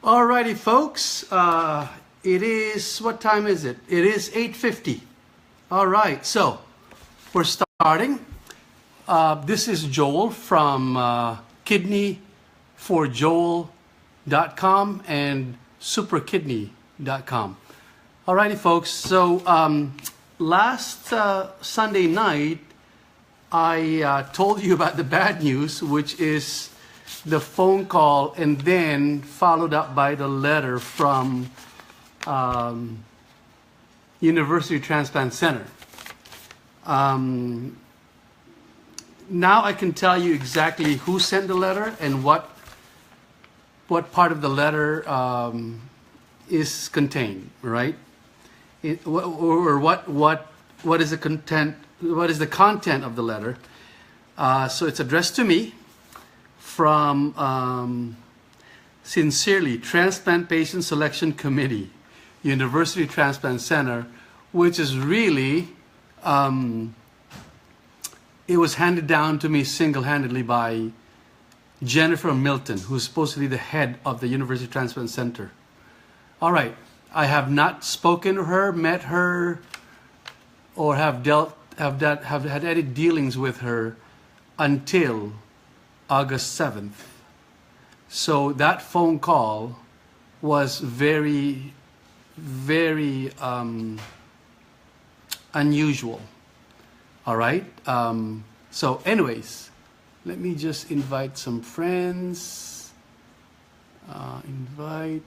Alrighty, folks. It is, what time is it? It is 8:50. All right, so we're starting. This is Joel from kidneyforjoel.com and SuperKID.com. Alrighty, folks. So last Sunday night, I told you about the bad news, which is the phone call and then followed up by the letter from University Transplant Center. Now I can tell you exactly who sent the letter and what part of the letter is contained, right? What is the content? What is the content of the letter? So it's addressed to me from sincerely Transplant Patient Selection Committee, University Transplant Center, which is really it was handed down to me single-handedly by Jennifer Milton, who's supposed to be the head of the University Transplant Center. All right, I have not spoken to her, met her, or have had any dealings with her until August 7th. So that phone call was very, very unusual. All right. So anyways, let me just invite some friends. Invite.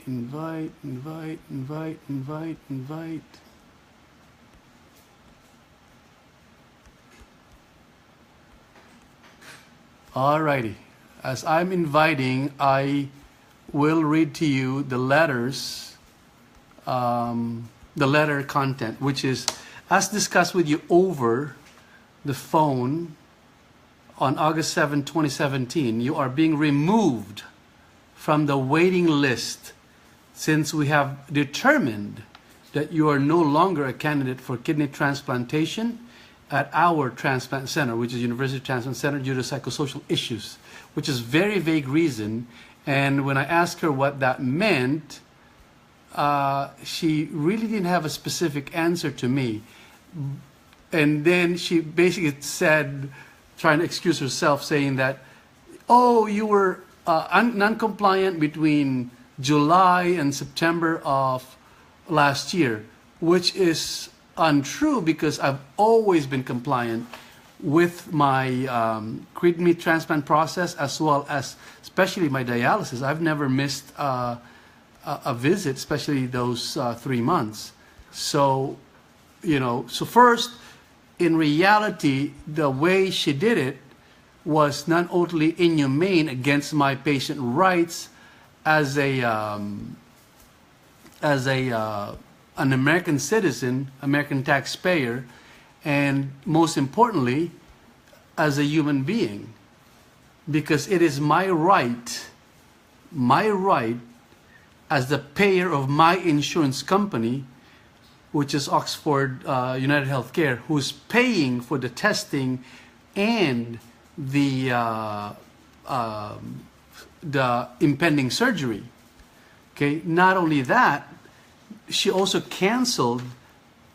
Alrighty. As I'm inviting, I will read to you the letters, the letter content, which is, as discussed with you over the phone on August 7, 2017, you are being removed from the waiting list since we have determined that you are no longer a candidate for kidney transplantation at our transplant center, which is University Transplant Center, due to psychosocial issues, which is very vague reason. And when I asked her what that meant, she really didn't have a specific answer to me. And then she basically said, trying to excuse herself, saying that, oh, you were non-compliant between July and September of last year, which is untrue because I've always been compliant with my kidney transplant process, as well as especially my dialysis. I've never missed a visit, especially those 3 months. So, so first, in reality, the way she did it was not only inhumane against my patient rights as an American citizen, American taxpayer, and most importantly, as a human being, because it is my right as the payer of my insurance company, which is Oxford United Healthcare, who's paying for the testing and the impending surgery. Okay, not only that, she also canceled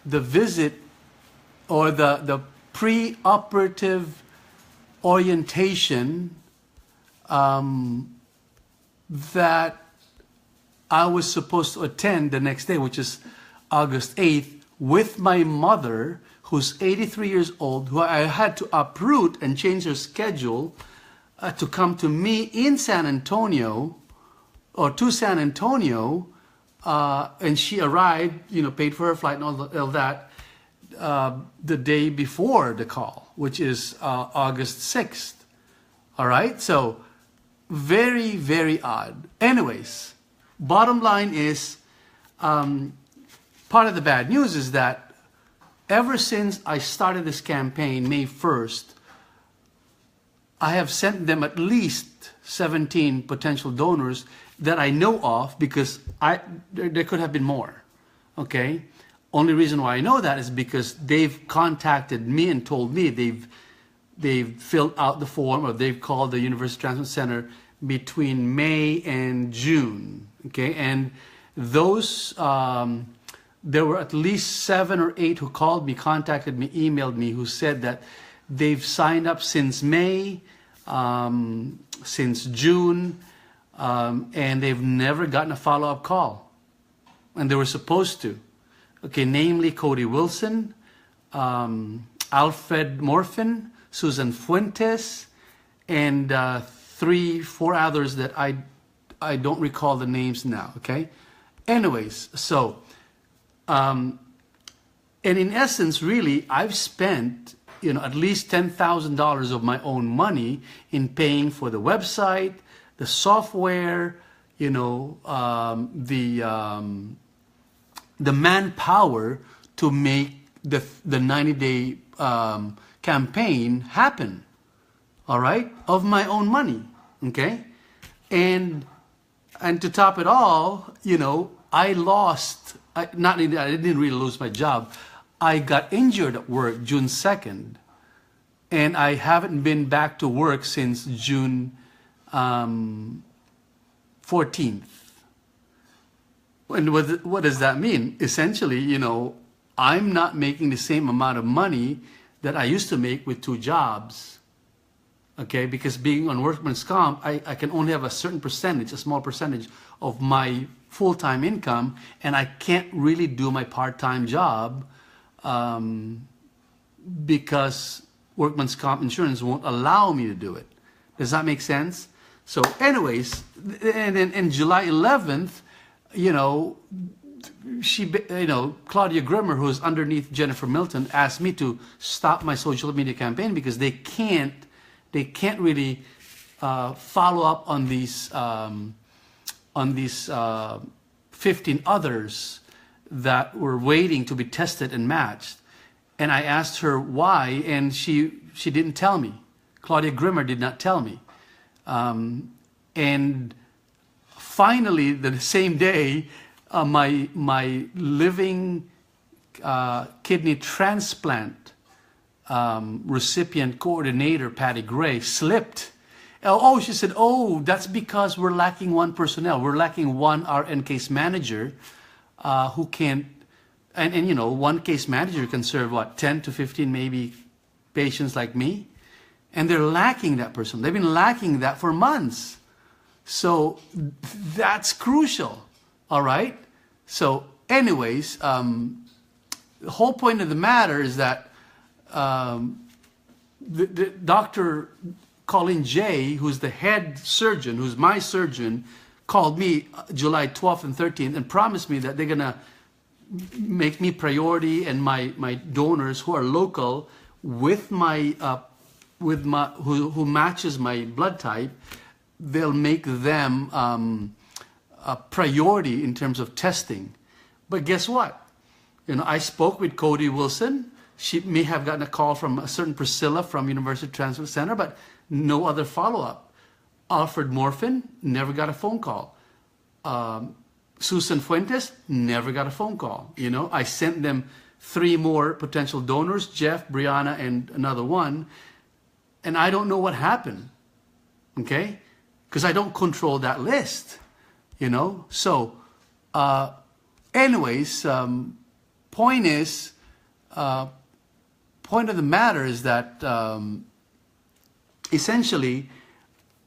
the visit or the pre-operative orientation that I was supposed to attend the next day, which is August 8th, with my mother, who's 83 years old, who I had to uproot and change her schedule to come to me in San Antonio, or to San Antonio, and she arrived, paid for her flight and all that, the day before the call, which is August 6th. All right, so very, very odd. Anyways, bottom line is, part of the bad news is that ever since I started this campaign, May 1st, I have sent them at least 17 potential donors that I know of, because there could have been more, okay? Only reason why I know that is because they've contacted me and told me they've filled out the form, or they've called the University Transplant Center between May and June, Okay, and those there were at least 7 or 8 who called me, contacted me, emailed me, who said that they've signed up since May, since June, and they've never gotten a follow-up call, and they were supposed to. Okay, namely Cody Wilson, Alfred Morfin, Susan Fuentes, and 3, 4 others that I don't recall the names now. Okay, anyways, so and in essence, really, I've spent at least $10,000 of my own money in paying for the website, the software, the manpower to make the 90-day campaign happen. All right, of my own money. Okay, and to top it all, I lost. I didn't really lose my job. I got injured at work June 2nd, and I haven't been back to work since June 14th. And what does that mean? Essentially, I'm not making the same amount of money that I used to make with 2 jobs. Okay, because being on workman's comp, I can only have a certain percentage, a small percentage of my full-time income, and I can't really do my part-time job because workman's comp insurance won't allow me to do it. Does that make sense? So anyways, and then in July 11th, Claudia Grimmer, who's underneath Jennifer Milton, asked me to stop my social media campaign because they can't really follow up on these 15 others that were waiting to be tested and matched. And I asked her why, and she didn't tell me. Claudia Grimmer did not tell me. And finally, the same day, my living kidney transplant recipient coordinator, Patty Gray, slipped. Oh, she said, that's because we're lacking 1 personnel. We're lacking 1 RN case manager who can, and 1 case manager can serve, 10 to 15 maybe patients like me. And they're lacking that person. They've been lacking that for months. So that's crucial, all right? So anyways, the whole point of the matter is that Dr. Colin J., who's the head surgeon, who's my surgeon, called me July 12th and 13th and promised me that they're going to make me priority, and my donors who are local with who matches my blood type, they'll make them a priority in terms of testing. But guess what? I spoke with Cody Wilson. She may have gotten a call from a certain Priscilla from University Transplant Center, but no other follow-up. Alfred Morfin, never got a phone call. Susan Fuentes, never got a phone call. I sent them 3 more potential donors, Jeff, Brianna, and another one, and I don't know what happened, okay? Because I don't control that list, So, anyways, point of the matter is that essentially,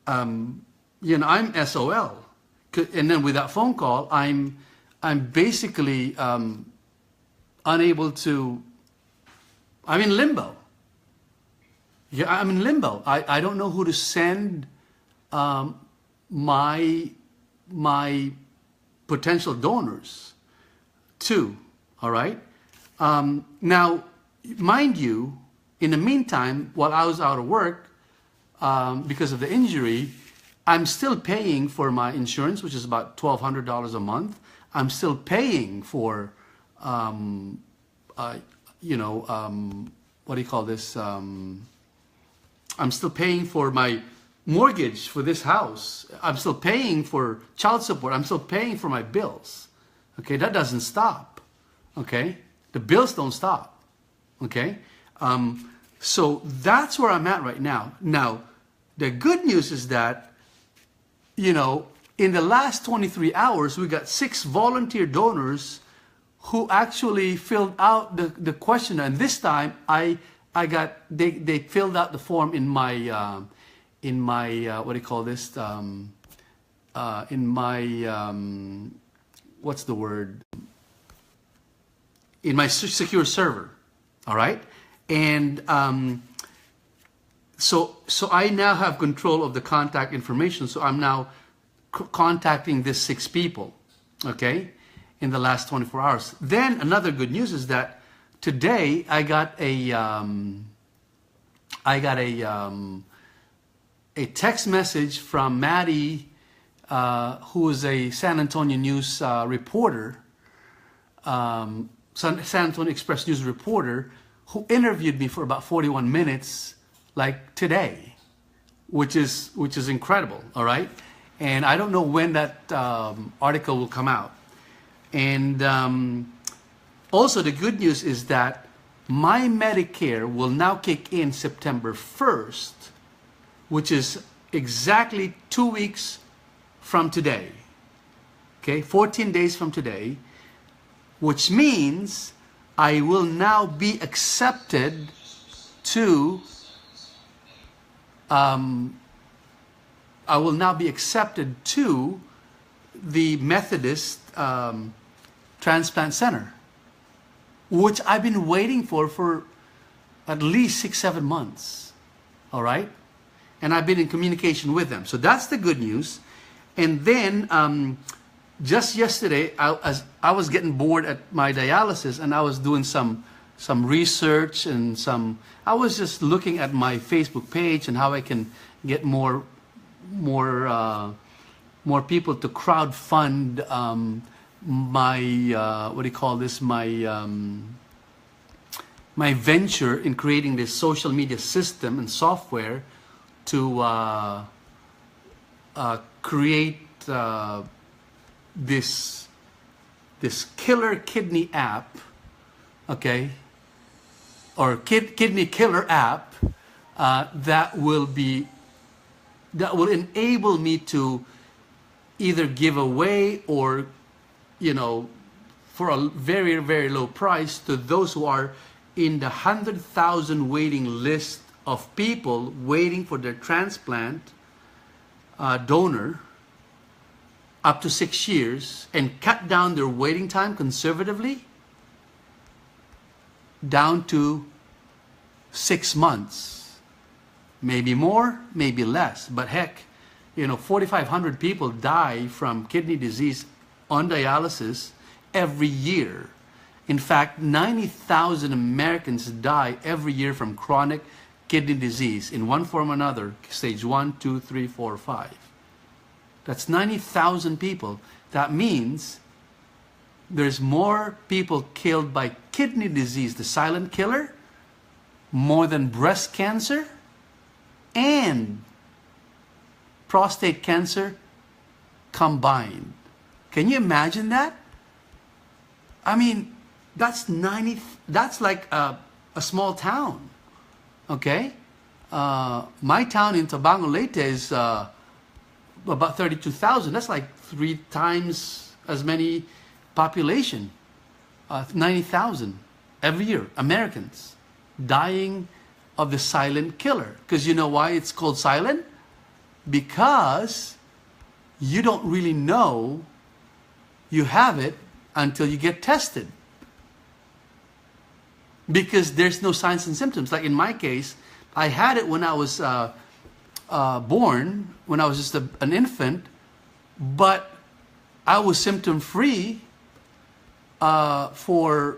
I'm SOL, and then with that phone call, I'm basically unable to. I'm in limbo. Yeah, I'm in limbo. I don't know who to send my potential donors to. All right. Now, mind you, in the meantime, while I was out of work because of the injury, I'm still paying for my insurance, which is about $1,200 a month. I'm still paying for, what do you call this? I'm still paying for my mortgage for this house. I'm still paying for child support. I'm still paying for my bills. Okay, that doesn't stop. Okay, the bills don't stop. Okay, so that's where I'm at right now. Now, the good news is that, In the last 23 hours, we got 6 volunteer donors who actually filled out the questionnaire. And this time, they filled out the form in my what do you call this? In my what's the word? In my secure server. All right, and so I now have control of the contact information. So I'm now contacting these 6 people, okay, in the last 24 hours. Then another good news is that today I got a text message from Maddie, who is a San Antonio News reporter, San Antonio Express News reporter, who interviewed me for about 41 minutes, like today, which is incredible. All right. And I don't know when that article will come out. And also the good news is that my Medicare will now kick in September 1st, which is exactly 2 weeks from today. Okay, 14 days from today, which means I will now be accepted to the Methodist Transplant Center, which I've been waiting for at least 6-7 months. All right, and I've been in communication with them. So that's the good news. And then just yesterday, I was getting bored at my dialysis, and I was doing some research and I was just looking at my Facebook page and how I can get more people to crowdfund my what do you call this, my venture in creating this social media system and software to create this killer kidney app, okay, or kidney killer app that will enable me to either give away or, for a very, very low price to those who are in the 100,000 waiting list of people waiting for their transplant donor up to 6 years, and cut down their waiting time conservatively down to 6 months, maybe more, maybe less. But heck, 4,500 people die from kidney disease on dialysis every year. In fact, 90,000 Americans die every year from chronic kidney disease in one form or another, stage 1, 2, 3, 4, 5. That's 90,000 people. That means there's more people killed by kidney disease, the silent killer, more than breast cancer and prostate cancer combined. Can you imagine that? I mean, that's like a small town, okay? My town in Tabango Leyte is about 32,000. That's like 3 times as many population. 90,000 every year, Americans dying of the silent killer. Because you know why it's called silent? Because you don't really know you have it until you get tested. Because there's no signs and symptoms. Like in my case, I had it when I was born, when I was just an infant, but I was symptom-free for,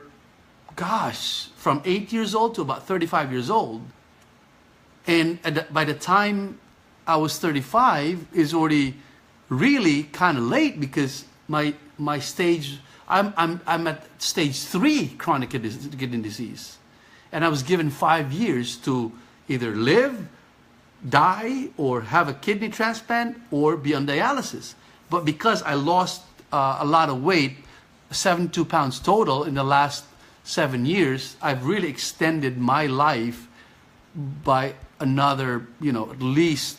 from 8 years old to about 35 years old. And by the time I was 35, it's already really kind of late, because my stage, I'm at stage 3 chronic kidney disease. And I was given 5 years to either live, die, or have a kidney transplant, or be on dialysis. But because I lost a lot of weight, 72 pounds total in the last 7 years, I've really extended my life by another, at least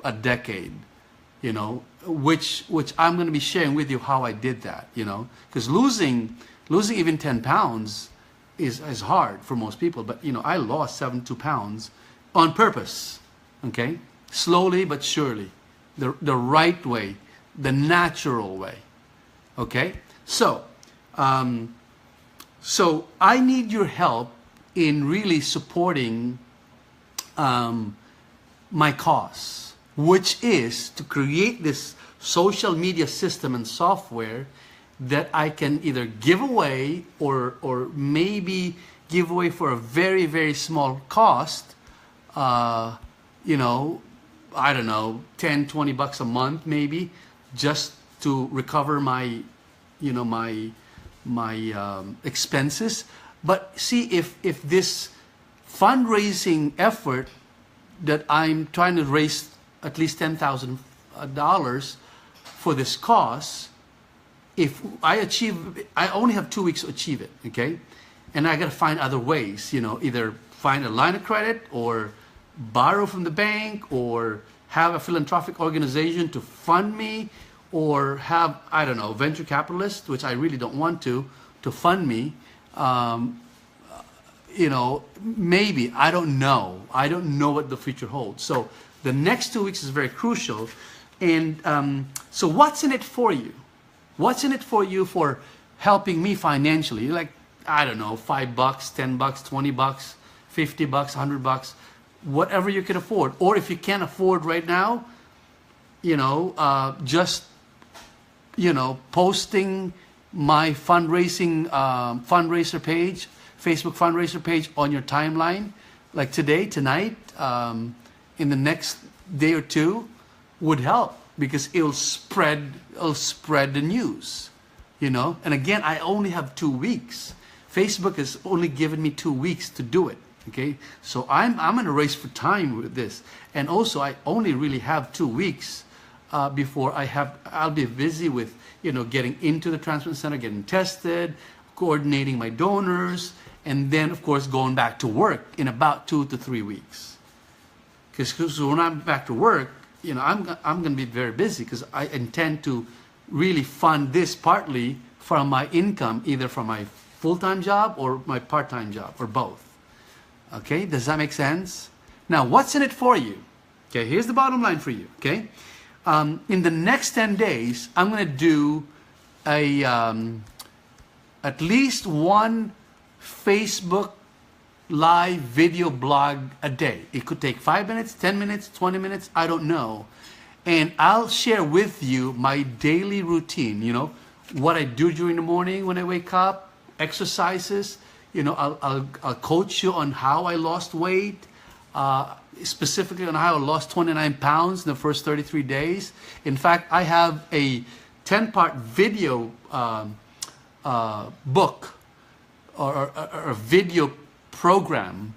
a decade, which I'm going to be sharing with you how I did that, you know, because losing even 10 pounds is hard for most people, but you know, I lost 72 pounds on purpose, okay, slowly but surely, the right way, the natural way, okay. So so I need your help in really supporting my cause, which is to create this social media system and software that I can either give away or maybe give away for a very, very small cost, you know, I don't know, 10, 20 bucks a month maybe, just to recover my, you know, my expenses. But see, if this fundraising effort that I'm trying to raise at least $10,000 for this cause, if I achieve, I only have 2 weeks to achieve it, okay? And I got to find other ways, you know, either find a line of credit or borrow from the bank or have a philanthropic organization to fund me or have, I don't know, venture capitalists, which I really don't want to fund me. You know, maybe, I don't know. I don't know what the future holds. So the next 2 weeks is very crucial. And so what's in it for you? What's in it for you for helping me financially? Like, I don't know, $5, $10, $20, $50, $100, whatever you can afford. Or if you can't afford right now, you know, just, you know, posting my fundraising fundraiser page, Facebook fundraiser page on your timeline, like today, tonight, in the next day or two, would help, because it'll spread the news, you know. And again, I only have 2 weeks. Facebook has only given me 2 weeks to do it. Okay, so I'm in a race for time with this, and also I only really have 2 weeks before I'll be busy with, you know, getting into the transplant center, getting tested, coordinating my donors, and then of course going back to work in about 2 to 3 weeks. Because when I'm back to work, you know, I'm going to be very busy, because I intend to really fund this partly from my income, either from my full-time job or my part-time job, or both. Okay, does that make sense? Now, what's in it for you? Okay, here's the bottom line for you. Okay, in the next 10 days, I'm going to do a at least one Facebook live video blog a day. It could take 5 minutes, 10 minutes, 20 minutes, I don't know. And I'll share with you my daily routine, you know, what I do during the morning when I wake up, exercises, you know, I'll coach you on how I lost weight, specifically on how I lost 29 pounds in the first 33 days. In fact, I have a 10-part video book or a video program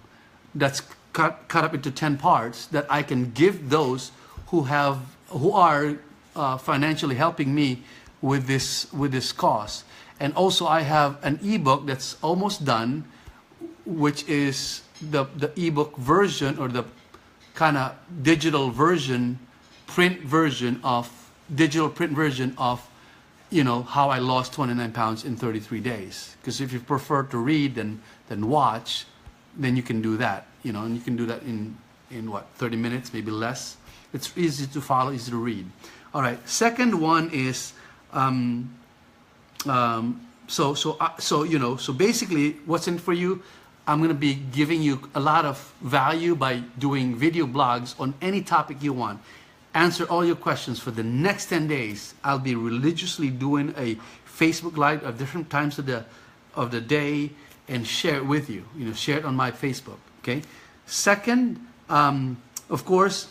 that's cut up into 10 parts that I can give those who are financially helping me with this cause. And also I have an ebook that's almost done, which is the ebook version, or the kind of digital print version of, you know, how I lost 29 pounds in 33 days. Because if you prefer to read than watch, then you can do that, you know, and you can do that in what, 30 minutes, maybe less. It's easy to follow, easy to read. All right, second one is, so you know, so basically what's in for you, I'm going to be giving you a lot of value by doing video blogs on any topic you want. Answer all your questions for the next 10 days. I'll be religiously doing a Facebook Live at different times of the day and share it with you. You know, share it on my Facebook. Okay. Second, of course,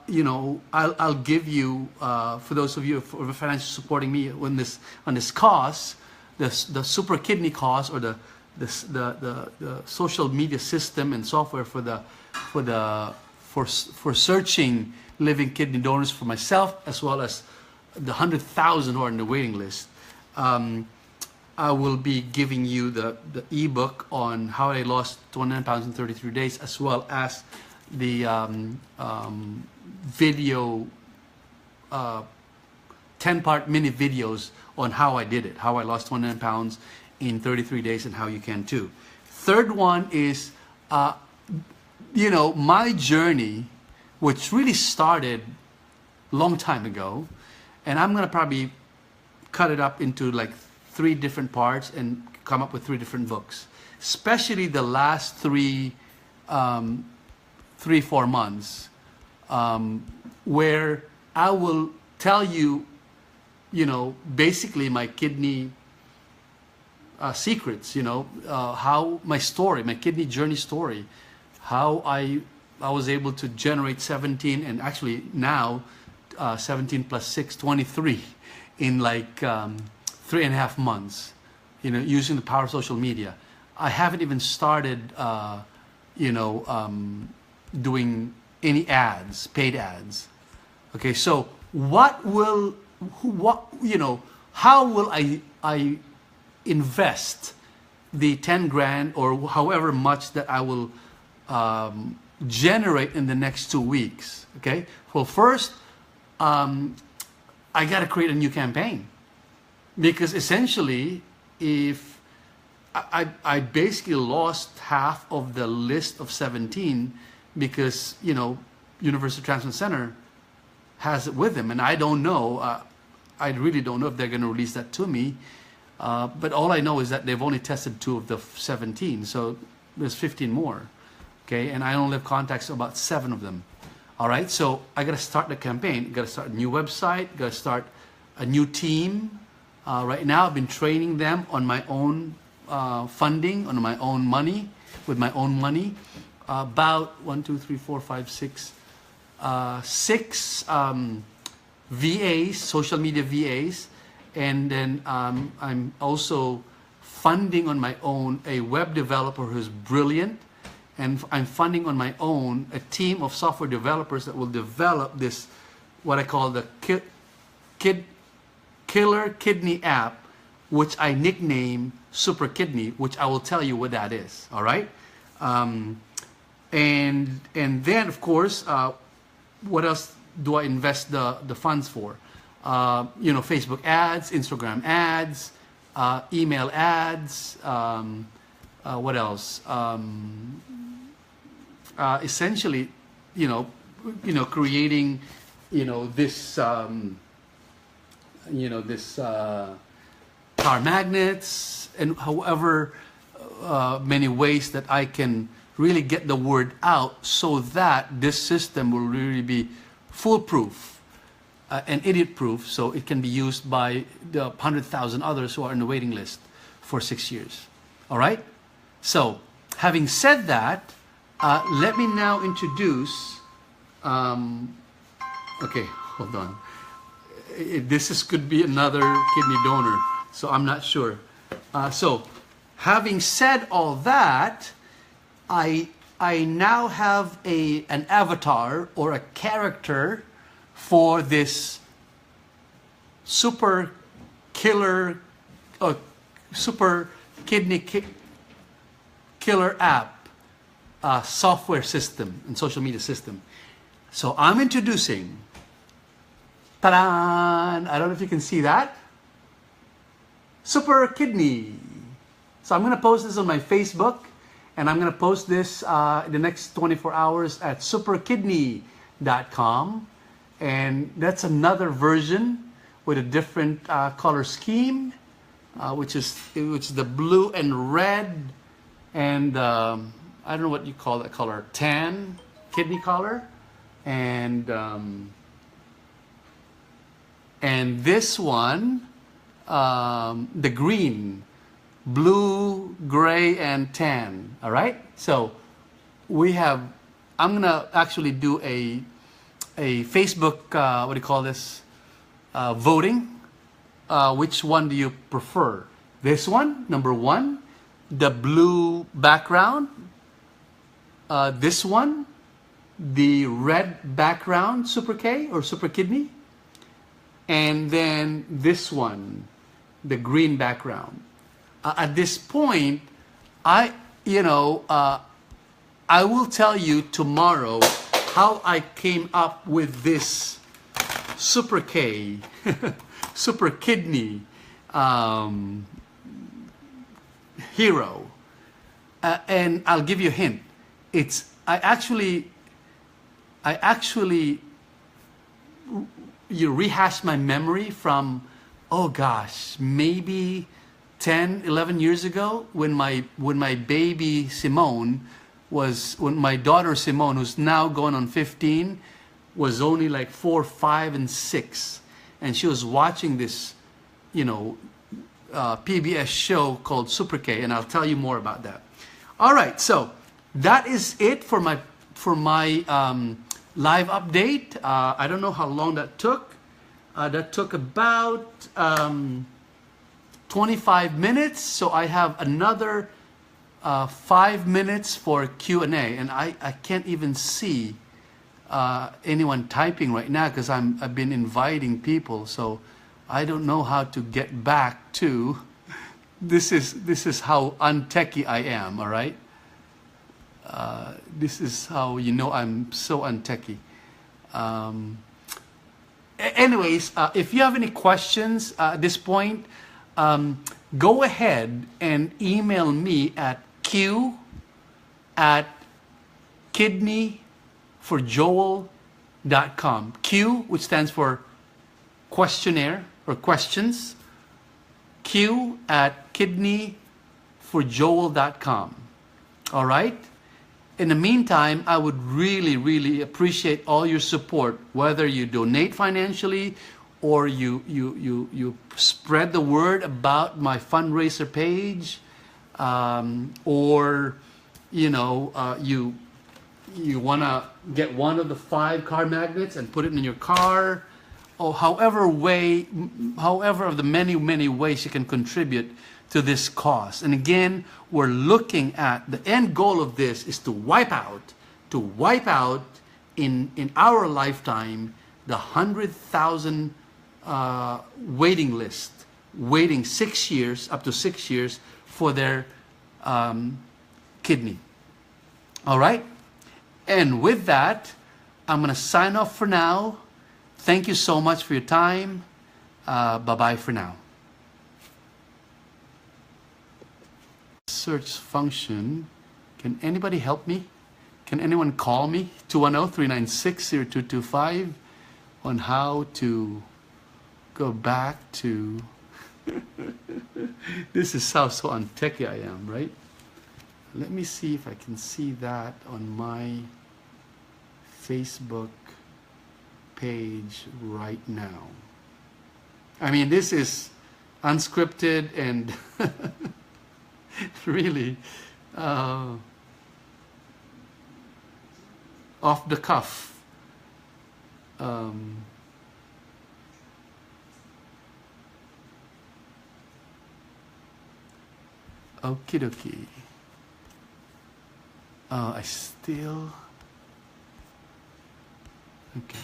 you know, I'll give you, for those of you who are financially supporting me on this cause, the SuperKID cause, or the social media system and software for searching living kidney donors for myself, as well as the 100,000 who are on the waiting list. I will be giving you the ebook on how I lost 29 pounds in 33 days, as well as the video 10-part mini videos on how I did it, how I lost 29 pounds in 33 days, and how you can too. Third one is, you know, my journey, which really started a long time ago, and I'm gonna probably cut it up into like 3 different parts and come up with 3 different books, especially the last 3, 4 months, where I will tell you, you know, basically my kidney secrets, you know, how my story, my kidney journey story, how I was able to generate 17, and actually now 17 plus 6, 23 in like 3.5 months, you know, using the power of social media. I haven't even started, you know, doing any ads, paid ads. Okay, so what, you know, how will I invest the 10 grand or however much that I will generate in the next 2 weeks? Okay, well, first, I got to create a new campaign, because essentially, if I basically lost half of the list of 17, because, you know, University Transplant Center has it with them, and I don't know, I really don't know if they're going to release that to me, but all I know is that they've only tested 2 of the 17, so there's 15 more, okay, and I only have contacts about 7 of them. All right, so I got to start the campaign, got to start a new website, got to start a new team. Right now I've been training them on my own funding, on my own money, with my own money, about 6 VAs, social media VAs, and then I'm also funding on my own a web developer who's brilliant, and I'm funding on my own a team of software developers that will develop this, what I call the Killer Kidney app, which I nickname SuperKID, which I will tell you what that is. All right, and then of course, what else do I invest the funds for? You know, Facebook ads, Instagram ads, email ads. What else? Essentially, you know, creating, this, car magnets, and however many ways that I can really get the word out, so that this system will really be foolproof and idiot-proof, so it can be used by the 100,000 others who are in the waiting list for 6 years. All right? So, having said that, let me now introduce, okay, hold on. This could be another kidney donor, so I'm not sure. So, having said all that, I now have an avatar or a character for this super killer, super kidney killer app software system and social media system. So I'm introducing, ta-da! I don't know if you can see that, SuperKID. So I'm going to post this on my Facebook, and I'm going to post this in the next 24 hours at superkidney.com. And that's another version with a different color scheme, which is the blue and red, and I don't know what you call that color, tan kidney color, and this one, the green, blue, gray, and tan. All right. So we have. I'm gonna actually do a Facebook, what do you call this, voting. Which one do you prefer? This one, number 1, the blue background. This one, the red background, SuperK or SuperKID. And then this one, the green background. At this point, I will tell you tomorrow how I came up with this Super K, Super Kidney Hero. And I'll give you a hint. I actually you rehashed my memory from, oh gosh, maybe 10, 11 years ago when my baby Simone when my daughter Simone, who's now going on 15, was only like 4, 5, and 6. And she was watching this, PBS show called Super K, and I'll tell you more about that. All right, so that is it for my live update. I don't know how long that took. That took about 25 minutes, so I have another 5 minutes for Q&A, and I can't even see anyone typing right now because I've been inviting people, so I don't know how to get back to. This is how untechy I am. All right. This is how you know I'm so untechy. Anyways, if you have any questions at this point, go ahead and email me at q@kidneyforjoel.com. Q, which stands for questionnaire or questions. q@kidneyforjoel.com. All right. In the meantime, I would really, really appreciate all your support, whether you donate financially or you spread the word about my fundraiser page, or you want to get one of the 5 car magnets and put it in your car, or however of the many ways you can contribute to this cause. And again, we're looking at the end goal of this is to wipe out in our lifetime the 100,000 waiting list, waiting 6 years, up to 6 years for their kidney. All right. And with that, I'm going to sign off for now. Thank you so much for your time. Bye-bye for now. Search function. Can anybody help me? Can anyone call me? 210-396-0225 on how to go back to... This is how so untechy I am, right? Let me see if I can see that on my Facebook page right now. I mean, this is unscripted and really off the cuff. Okie dokie. I still... Okay.